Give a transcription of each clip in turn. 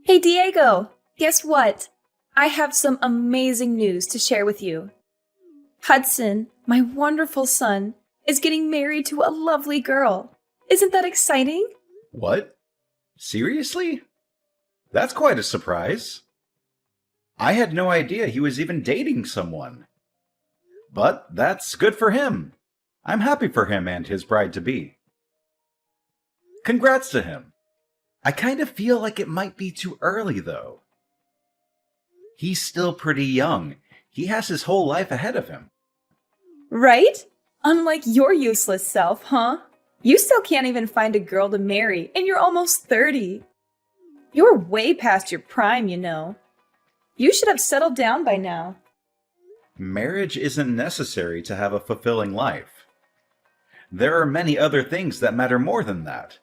Hey Diego, guess what? I have some amazing news to share with you. Hudson, my wonderful son, is getting married to a lovely girl. Isn't that exciting? What? Seriously? That's quite a surprise. I had no idea he was even dating someone. But that's good for him. I'm happy for him and his bride-to-be. Congrats to him. I kind of feel like it might be too early, though. He's still pretty young. He has his whole life ahead of him. Right? Unlike your useless self, huh? You still can't even find a girl to marry, and you're almost 30. You're way past your prime, you know. You should have settled down by now. Marriage isn't necessary to have a fulfilling life. There are many other things that matter more than that.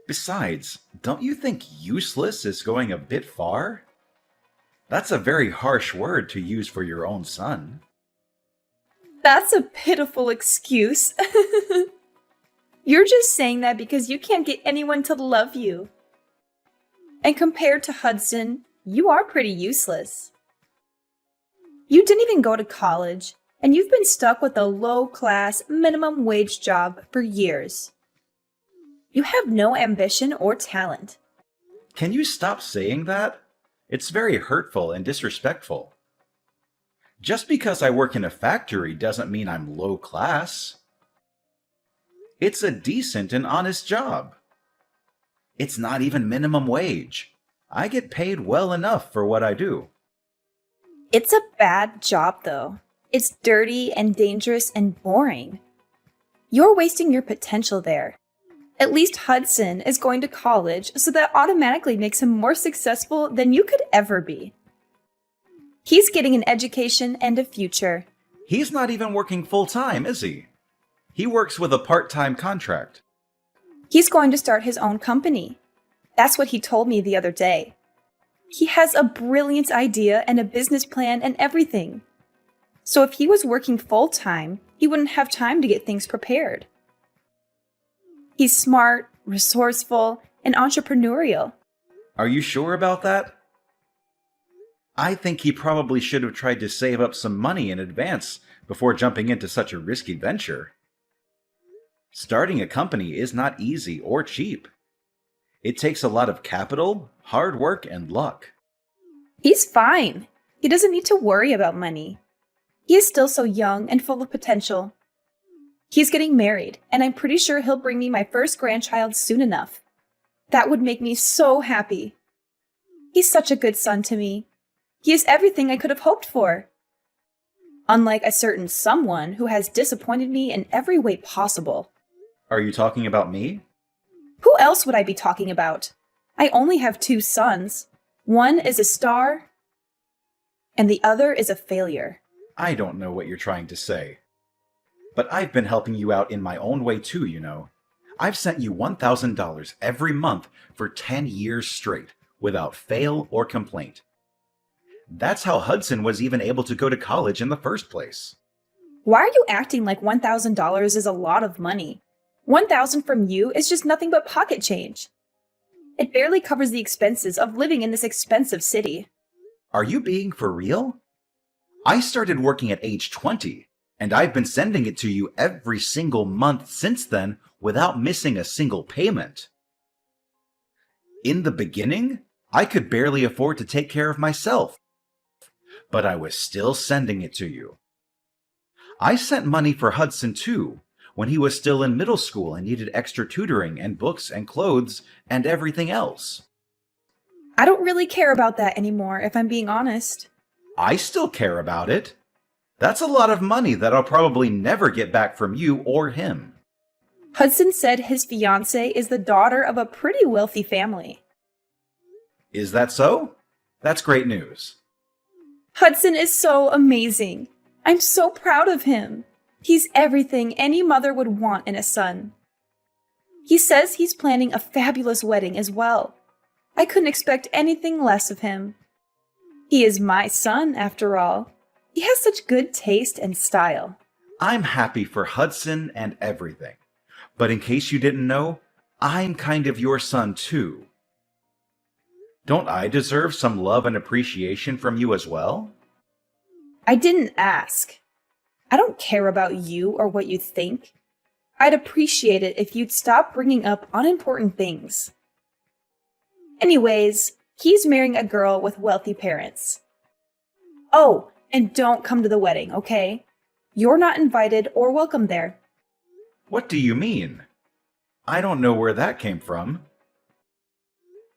Besides, don't you think useless is going a bit far? That's a very harsh word to use for your own son. That's a pitiful excuse. You're just saying that because you can't get anyone to love you. And compared to Hudson, you are pretty useless. You didn't even go to college, and you've been stuck with a low-class, minimum wage job for years. You have no ambition or talent. Can you stop saying that? It's very hurtful and disrespectful. Just because I work in a factory doesn't mean I'm low class. It's a decent and honest job. It's not even minimum wage. I get paid well enough for what I do. It's a bad job, though. It's dirty and dangerous and boring. You're wasting your potential there. At least Hudson is going to college, so that automatically makes him more successful than you could ever be. He's getting an education and a future. He's not even working full-time, is he? He works with a part-time contract. He's going to start his own company. That's what he told me the other day. He has a brilliant idea and a business plan and everything. So if he was working full-time, he wouldn't have time to get things prepared. He's smart, resourceful, and entrepreneurial. Are you sure about that? I think he probably should have tried to save up some money in advance before jumping into such a risky venture. Starting a company is not easy or cheap. It takes a lot of capital, hard work, and luck. He's fine. He doesn't need to worry about money. He is still so young and full of potential. He's getting married, and I'm pretty sure he'll bring me my first grandchild soon enough. That would make me so happy. He's such a good son to me. He is everything I could have hoped for. Unlike a certain someone who has disappointed me in every way possible. Are you talking about me? Who else would I be talking about? I only have two sons. One is a star, and the other is a failure. I don't know what you're trying to say. But I've been helping you out in my own way too, you know. I've sent you $1,000 every month for 10 years straight, without fail or complaint. That's how Hudson was even able to go to college in the first place. Why are you acting like $1,000 is a lot of money? $1,000 from you is just nothing but pocket change. It barely covers the expenses of living in this expensive city. Are you being for real? I started working at age 20, and I've been sending it to you every single month since then without missing a single payment. In the beginning, I could barely afford to take care of myself, but I was still sending it to you. I sent money for Hudson too, when he was still in middle school and needed extra tutoring and books and clothes and everything else. I don't really care about that anymore, if I'm being honest. I still care about it. That's a lot of money that I'll probably never get back from you or him. Hudson said his fiancée is the daughter of a pretty wealthy family. Is that so? That's great news. Hudson is so amazing. I'm so proud of him. He's everything any mother would want in a son. He says he's planning a fabulous wedding as well. I couldn't expect anything less of him. He is my son, after all. He has such good taste and style. I'm happy for Hudson and everything. But in case you didn't know, I'm kind of your son too. Don't I deserve some love and appreciation from you as well? I didn't ask. I don't care about you or what you think. I'd appreciate it if you'd stop bringing up unimportant things. Anyways, he's marrying a girl with wealthy parents. Oh, and don't come to the wedding, okay? You're not invited or welcome there. What do you mean? I don't know where that came from.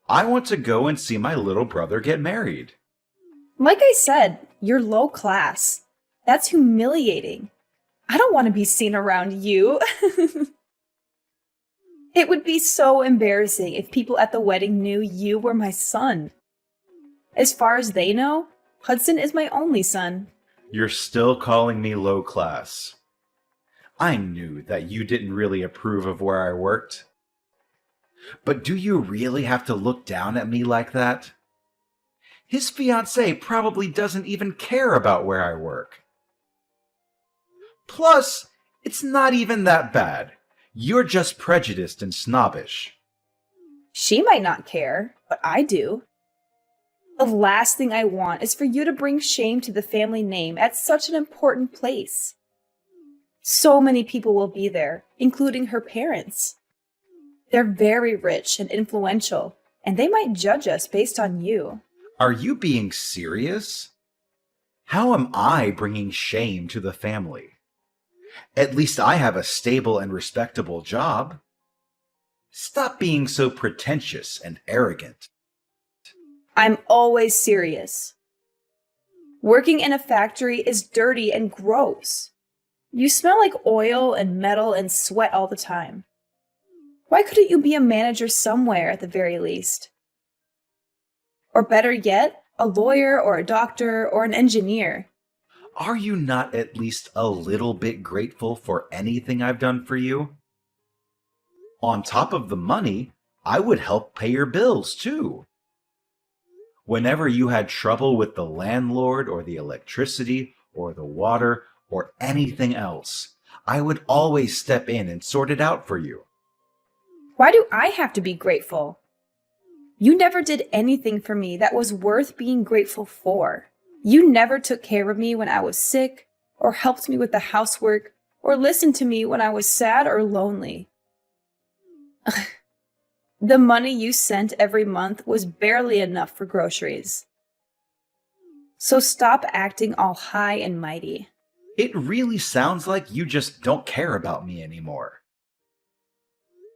I want to go and see my little brother get married. Like I said, you're low class. That's humiliating. I don't want to be seen around you. It would be so embarrassing if people at the wedding knew you were my son. As far as they know, Hudson is my only son. You're still calling me low class. I knew that you didn't really approve of where I worked. But do you really have to look down at me like that? His fiancée probably doesn't even care about where I work. Plus, it's not even that bad. You're just prejudiced and snobbish. She might not care, but I do. The last thing I want is for you to bring shame to the family name at such an important place. So many people will be there, including her parents. They're very rich and influential, and they might judge us based on you. Are you being serious? How am I bringing shame to the family? At least I have a stable and respectable job. Stop being so pretentious and arrogant. I'm always serious. Working in a factory is dirty and gross. You smell like oil and metal and sweat all the time. Why couldn't you be a manager somewhere at the very least? Or better yet, a lawyer or a doctor or an engineer. Are you not at least a little bit grateful for anything I've done for you? On top of the money, I would help pay your bills too. Whenever you had trouble with the landlord or the electricity or the water or anything else, I would always step in and sort it out for you. Why do I have to be grateful? You never did anything for me that was worth being grateful for. You never took care of me when I was sick, or helped me with the housework, or listened to me when I was sad or lonely. The money you sent every month was barely enough for groceries. So stop acting all high and mighty. It really sounds like you just don't care about me anymore.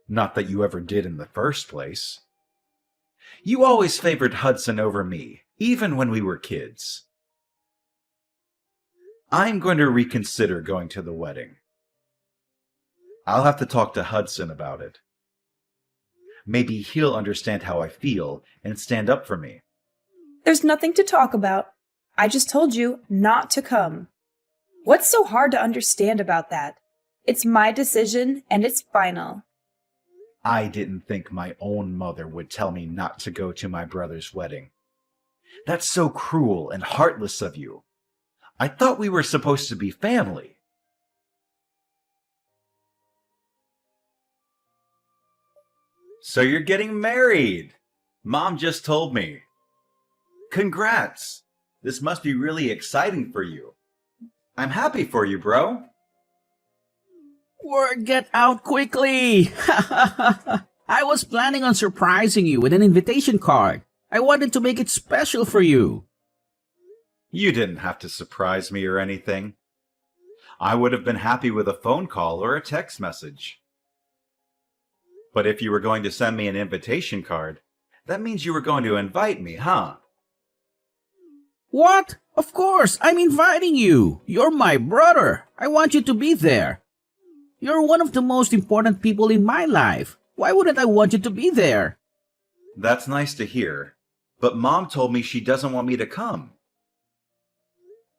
Not that you ever did in the first place. You always favored Hudson over me, even when we were kids. I'm going to reconsider going to the wedding. I'll have to talk to Hudson about it. Maybe he'll understand how I feel and stand up for me. There's nothing to talk about. I just told you not to come. What's so hard to understand about that? It's my decision and it's final. I didn't think my own mother would tell me not to go to my brother's wedding. That's so cruel and heartless of you. I thought we were supposed to be family. So you're getting married. Mom just told me. Congrats. This must be really exciting for you. I'm happy for you, bro. Word get out quickly! I was planning on surprising you with an invitation card. I wanted to make it special for you. You didn't have to surprise me or anything. I would have been happy with a phone call or a text message. But if you were going to send me an invitation card, that means you were going to invite me, huh? What? Of course, I'm inviting you. You're my brother. I want you to be there. You're one of the most important people in my life. Why wouldn't I want you to be there? That's nice to hear, but Mom told me she doesn't want me to come.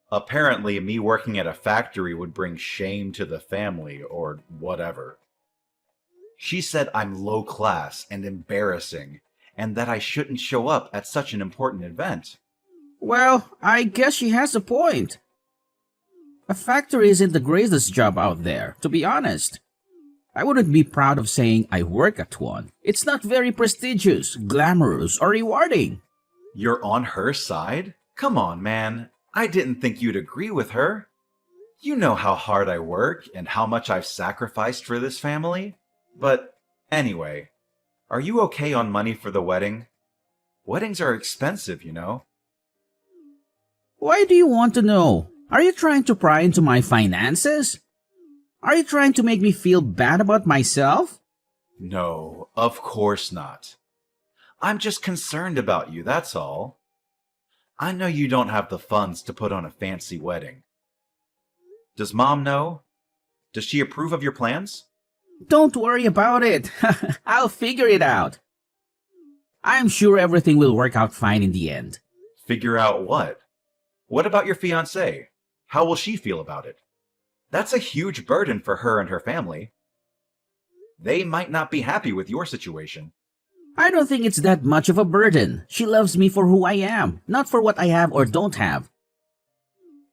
Apparently, me working at a factory would bring shame to the family, or whatever. She said I'm low class and embarrassing, and that I shouldn't show up at such an important event. Well, I guess she has a point. A factory isn't the greatest job out there, to be honest. I wouldn't be proud of saying I work at one. It's not very prestigious, glamorous, or rewarding. You're on her side? Come on, man. I didn't think you'd agree with her. You know how hard I work and how much I've sacrificed for this family. But anyway, are you okay on money for the wedding? Weddings are expensive, you know. Why do you want to know? Are you trying to pry into my finances? Are you trying to make me feel bad about myself? No, of course not. I'm just concerned about you, that's all. I know you don't have the funds to put on a fancy wedding. Does Mom know? Does she approve of your plans? Don't worry about it. I'll figure it out. I'm sure everything will work out fine in the end. Figure out what? What about your fiancée? How will she feel about it? That's a huge burden for her and her family. They might not be happy with your situation. I don't think it's that much of a burden. She loves me for who I am, not for what I have or don't have.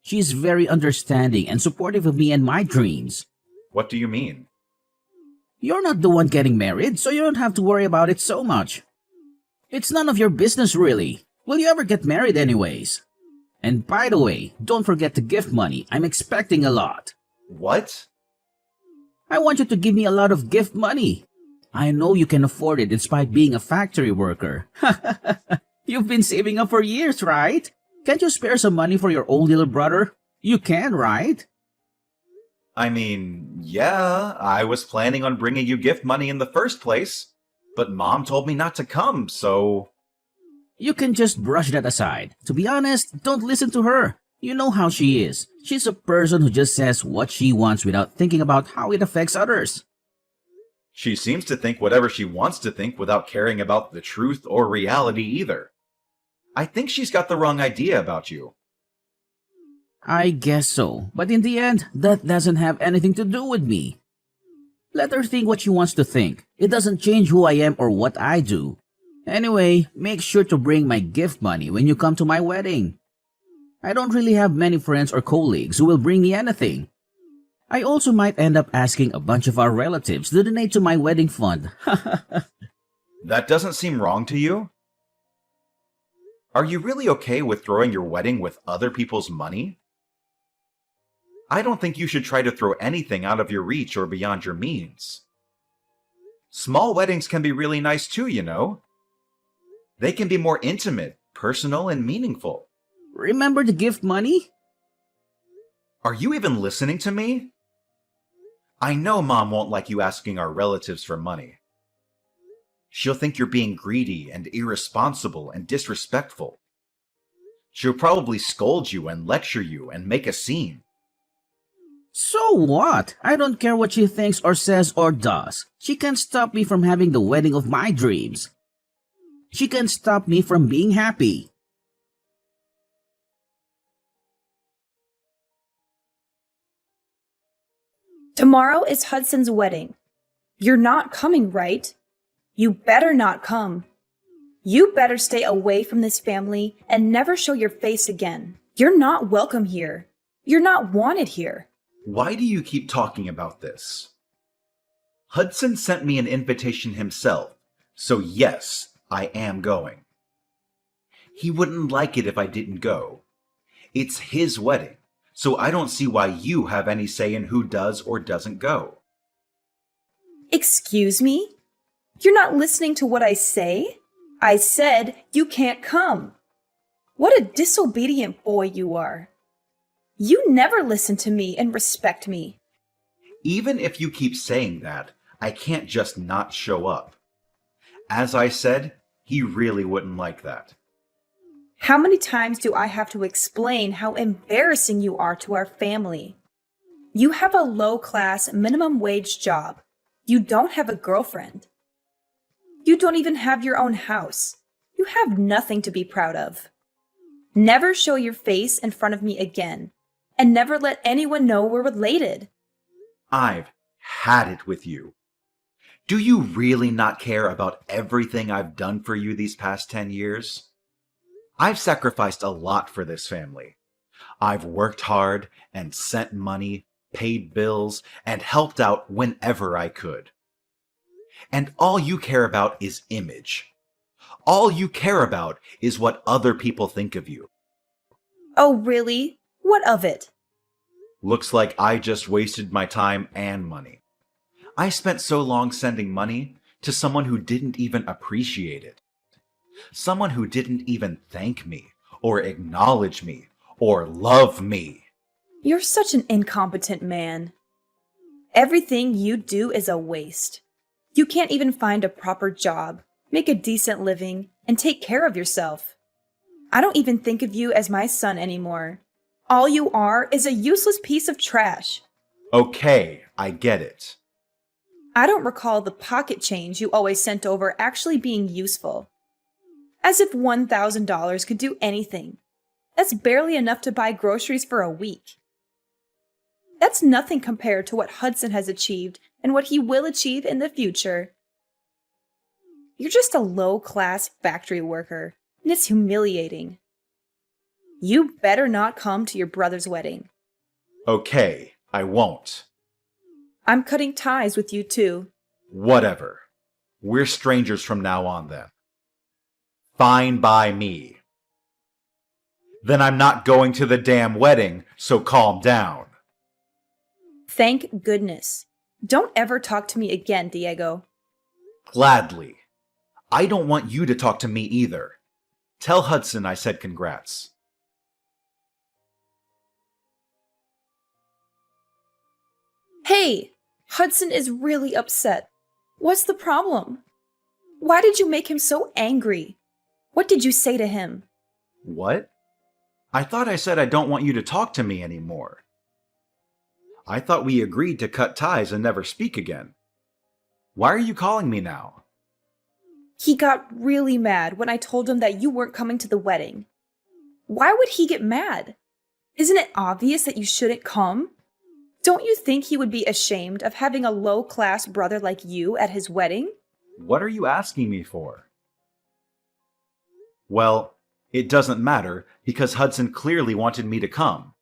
She's very understanding and supportive of me and my dreams. What do you mean? You're not the one getting married, so you don't have to worry about it so much. It's none of your business, really. Will you ever get married anyways? And by the way, don't forget the gift money. I'm expecting a lot. What? I want you to give me a lot of gift money. I know you can afford it despite being a factory worker. You've been saving up for years, right? Can't you spare some money for your own little brother? You can, right? I mean, yeah, I was planning on bringing you gift money in the first place, but Mom told me not to come, so... You can just brush that aside. To be honest, don't listen to her. You know how she is. She's a person who just says what she wants without thinking about how it affects others. She seems to think whatever she wants to think without caring about the truth or reality either. I think she's got the wrong idea about you. I guess so, but in the end, that doesn't have anything to do with me. Let her think what she wants to think. It doesn't change who I am or what I do. Anyway, make sure to bring my gift money when you come to my wedding. I don't really have many friends or colleagues who will bring me anything. I also might end up asking a bunch of our relatives to donate to my wedding fund. That doesn't seem wrong to you? Are you really okay with throwing your wedding with other people's money? I don't think you should try to throw anything out of your reach or beyond your means. Small weddings can be really nice too, you know. They can be more intimate, personal, and meaningful. Remember the gift money? Are you even listening to me? I know Mom won't like you asking our relatives for money. She'll think you're being greedy and irresponsible and disrespectful. She'll probably scold you and lecture you and make a scene. So what? I don't care what she thinks or says or does. She can't stop me from having the wedding of my dreams. She can't stop me from being happy. Tomorrow is Hudson's wedding. You're not coming, right? You better not come. You better stay away from this family and never show your face again. You're not welcome here. You're not wanted here. Why do you keep talking about this? Hudson sent me an invitation himself, so yes, I am going. He wouldn't like it if I didn't go. It's his wedding, so I don't see why you have any say in who does or doesn't go. Excuse me? You're not listening to what I say? I said you can't come. What a disobedient boy you are. You never listen to me and respect me. Even if you keep saying that, I can't just not show up. As I said, he really wouldn't like that. How many times do I have to explain how embarrassing you are to our family? You have a low-class, minimum-wage job. You don't have a girlfriend. You don't even have your own house. You have nothing to be proud of. Never show your face in front of me again, and never let anyone know we're related. I've had it with you. Do you really not care about everything I've done for you these past 10 years? I've sacrificed a lot for this family. I've worked hard and sent money, paid bills, and helped out whenever I could. And all you care about is image. All you care about is what other people think of you. Oh, really? What of it? Looks like I just wasted my time and money. I spent so long sending money to someone who didn't even appreciate it. Someone who didn't even thank me, or acknowledge me, or love me. You're such an incompetent man. Everything you do is a waste. You can't even find a proper job, make a decent living, and take care of yourself. I don't even think of you as my son anymore. All you are is a useless piece of trash. Okay, I get it. I don't recall the pocket change you always sent over actually being useful. As if $1,000 could do anything. That's barely enough to buy groceries for a week. That's nothing compared to what Hudson has achieved and what he will achieve in the future. You're just a low-class factory worker, and it's humiliating. You better not come to your brother's wedding. Okay, I won't. I'm cutting ties with you too. Whatever. We're strangers from now on then. Fine by me. Then I'm not going to the damn wedding, so calm down. Thank goodness. Don't ever talk to me again, Diego. Gladly. I don't want you to talk to me either. Tell Hudson I said congrats. Hey, Hudson is really upset. What's the problem? Why did you make him so angry? What did you say to him? What? I thought I said I don't want you to talk to me anymore. I thought we agreed to cut ties and never speak again. Why are you calling me now? He got really mad when I told him that you weren't coming to the wedding. Why would he get mad? Isn't it obvious that you shouldn't come? Don't you think he would be ashamed of having a low-class brother like you at his wedding? What are you asking me for? Well, it doesn't matter because Hudson clearly wanted me to come.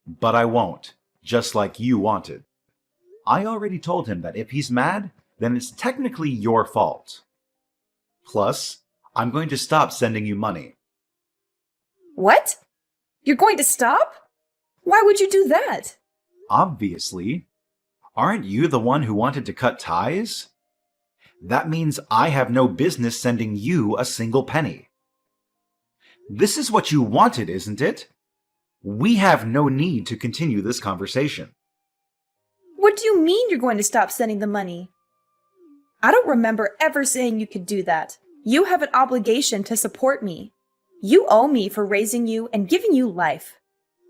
But I won't, just like you wanted. I already told him that if he's mad, then it's technically your fault. Plus, I'm going to stop sending you money. What? You're going to stop? Why would you do that? Obviously. Aren't you the one who wanted to cut ties? That means I have no business sending you a single penny. This is what you wanted, isn't it? We have no need to continue this conversation. What do you mean you're going to stop sending the money? I don't remember ever saying you could do that. You have an obligation to support me. You owe me for raising you and giving you life.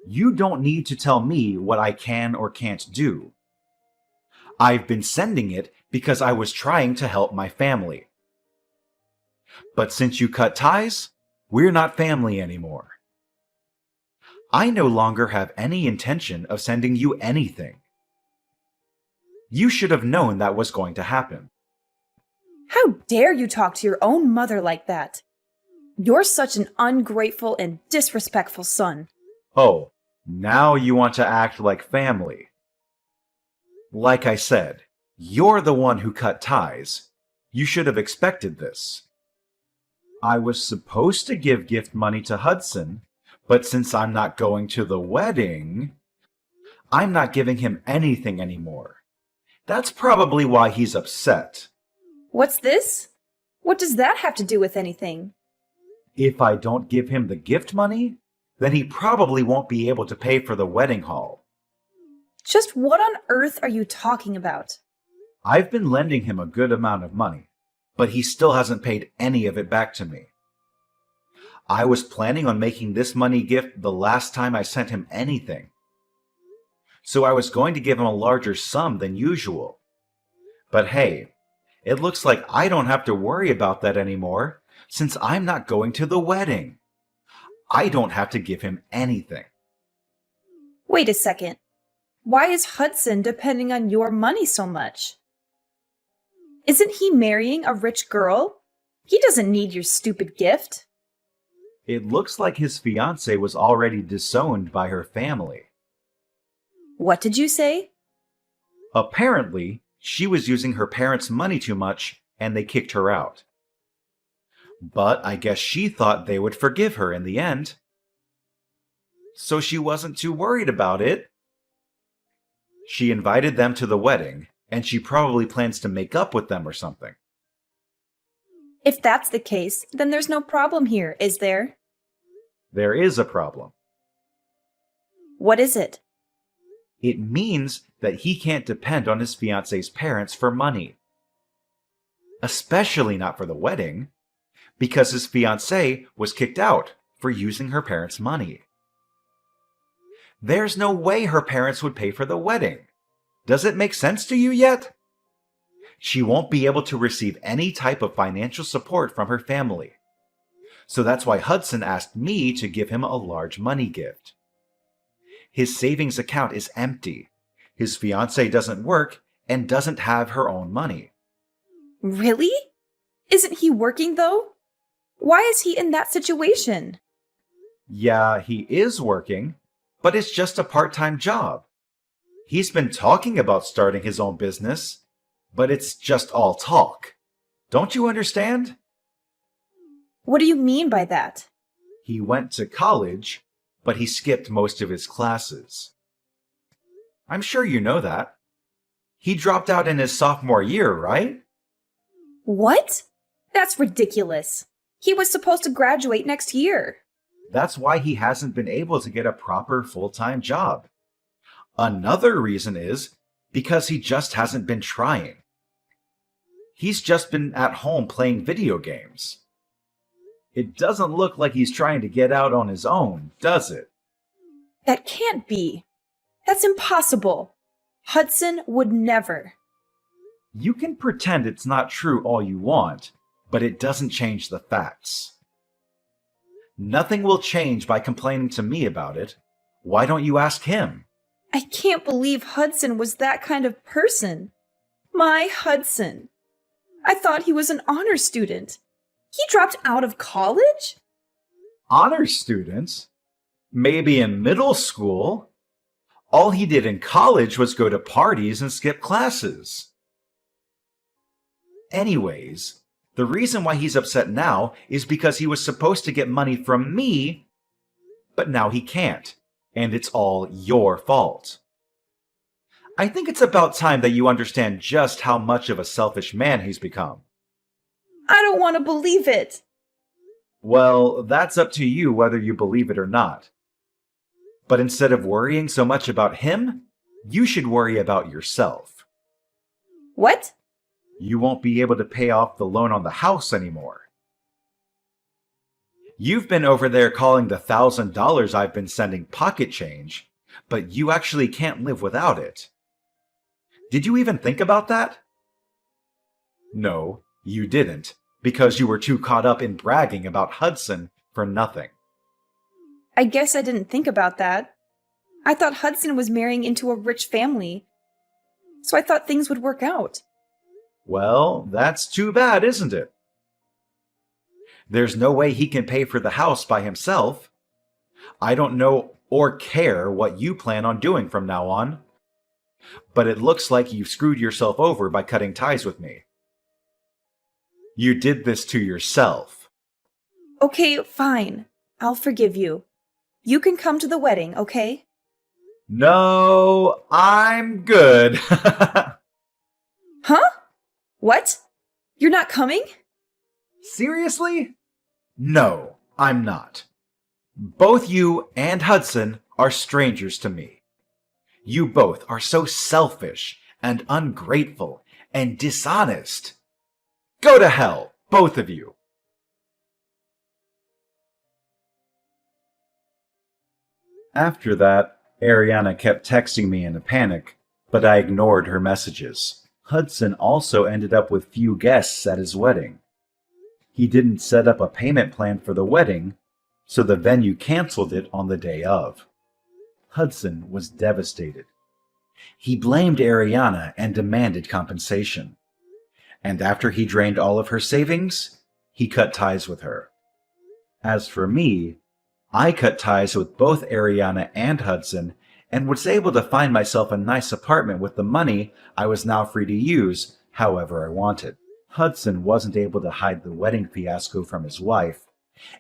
You don't need to tell me what I can or can't do. I've been sending it because I was trying to help my family. But since you cut ties, we're not family anymore. I no longer have any intention of sending you anything. You should have known that was going to happen. How dare you talk to your own mother like that? You're such an ungrateful and disrespectful son. Oh, now you want to act like family. Like I said, you're the one who cut ties. You should have expected this. I was supposed to give gift money to Hudson, but since I'm not going to the wedding, I'm not giving him anything anymore. That's probably why he's upset. What's this? What does that have to do with anything? If I don't give him the gift money, then he probably won't be able to pay for the wedding hall. Just what on earth are you talking about? I've been lending him a good amount of money, but he still hasn't paid any of it back to me. I was planning on making this money gift the last time I sent him anything. So I was going to give him a larger sum than usual. But hey, it looks like I don't have to worry about that anymore since I'm not going to the wedding. I don't have to give him anything. Wait a second. Why is Hudson depending on your money so much? Isn't he marrying a rich girl? He doesn't need your stupid gift. It looks like his fiancée was already disowned by her family. What did you say? Apparently, she was using her parents' money too much and they kicked her out. But I guess she thought they would forgive her in the end. So she wasn't too worried about it. She invited them to the wedding, and she probably plans to make up with them or something. If that's the case, then there's no problem here, is there? There is a problem. What is it? It means that he can't depend on his fiance's parents for money. Especially not for the wedding, because his fiancée was kicked out for using her parents' money. There's no way her parents would pay for the wedding. Does it make sense to you yet? She won't be able to receive any type of financial support from her family. So that's why Hudson asked me to give him a large money gift. His savings account is empty. His fiancée doesn't work and doesn't have her own money. Really? Isn't he working, though? Why is he in that situation? Yeah, he is working, but it's just a part-time job. He's been talking about starting his own business, but it's just all talk. Don't you understand? What do you mean by that? He went to college, but he skipped most of his classes. I'm sure you know that. He dropped out in his sophomore year, right? What? That's ridiculous. He was supposed to graduate next year. That's why he hasn't been able to get a proper full-time job. Another reason is because he just hasn't been trying. He's just been at home playing video games. It doesn't look like he's trying to get out on his own, does it? That can't be. That's impossible. Hudson would never. You can pretend it's not true all you want, but it doesn't change the facts. Nothing will change by complaining to me about it. Why don't you ask him? I can't believe Hudson was that kind of person. My Hudson. I thought he was an honor student. He dropped out of college? Honor students? Maybe in middle school. All he did in college was go to parties and skip classes. Anyways, the reason why he's upset now is because he was supposed to get money from me, but now he can't, and it's all your fault. I think it's about time that you understand just how much of a selfish man he's become. I don't want to believe it. Well, that's up to you whether you believe it or not. But instead of worrying so much about him, you should worry about yourself. What? You won't be able to pay off the loan on the house anymore. You've been over there calling the $1,000 I've been sending pocket change, but you actually can't live without it. Did you even think about that? No, you didn't, because you were too caught up in bragging about Hudson for nothing. I guess I didn't think about that. I thought Hudson was marrying into a rich family, so I thought things would work out. Well, that's too bad, isn't it? There's no way he can pay for the house by himself. I don't know or care what you plan on doing from now on, but it looks like you've screwed yourself over by cutting ties with me. You did this to yourself. Okay, fine. I'll forgive you. You can come to the wedding, okay? No, I'm good. Huh? What? You're not coming? Seriously? No, I'm not. Both you and Hudson are strangers to me. You both are so selfish and ungrateful and dishonest. Go to hell, both of you. After that, Ariana kept texting me in a panic, but I ignored her messages. Hudson also ended up with few guests at his wedding. He didn't set up a payment plan for the wedding, so the venue canceled it on the day of. Hudson was devastated. He blamed Ariana and demanded compensation. And after he drained all of her savings, he cut ties with her. As for me, I cut ties with both Ariana and Hudson and was able to find myself a nice apartment with the money I was now free to use however I wanted. Hudson wasn't able to hide the wedding fiasco from his wife,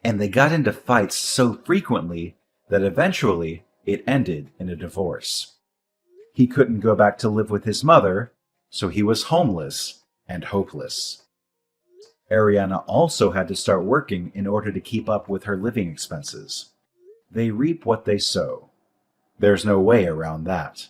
and they got into fights so frequently that eventually it ended in a divorce. He couldn't go back to live with his mother, so he was homeless and hopeless. Ariana also had to start working in order to keep up with her living expenses. They reap what they sow. There's no way around that.